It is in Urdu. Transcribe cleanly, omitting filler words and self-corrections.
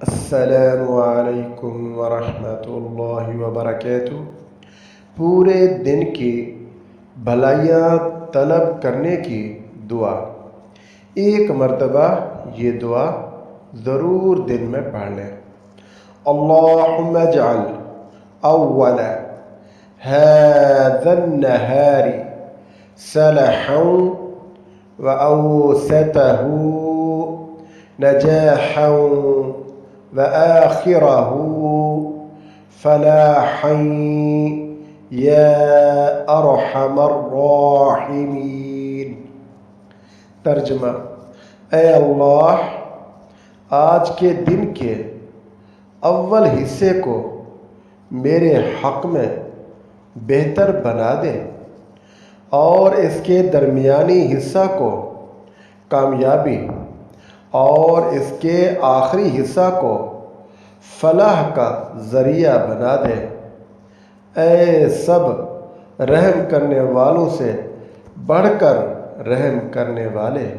السلام علیکم ورحمۃ اللہ وبرکاتہ۔ پورے دن کی بھلائیاں طلب کرنے کی دعا۔ ایک مرتبہ یہ دعا ضرور دن میں پڑھ لیں۔ اللہم اجعل اول هذا النہار صلحا وأوسطه نجاحا وآخره فلاحا یا ارحم الراحمین۔ ترجمہ: اے اللہ، آج کے دن کے اول حصے کو میرے حق میں بہتر بنا دے اور اس کے درمیانی حصہ کو کامیابی اور اس کے آخری حصہ کو فلاح کا ذریعہ بنا دے۔ اے سب رحم کرنے والوں سے بڑھ کر رحم کرنے والے۔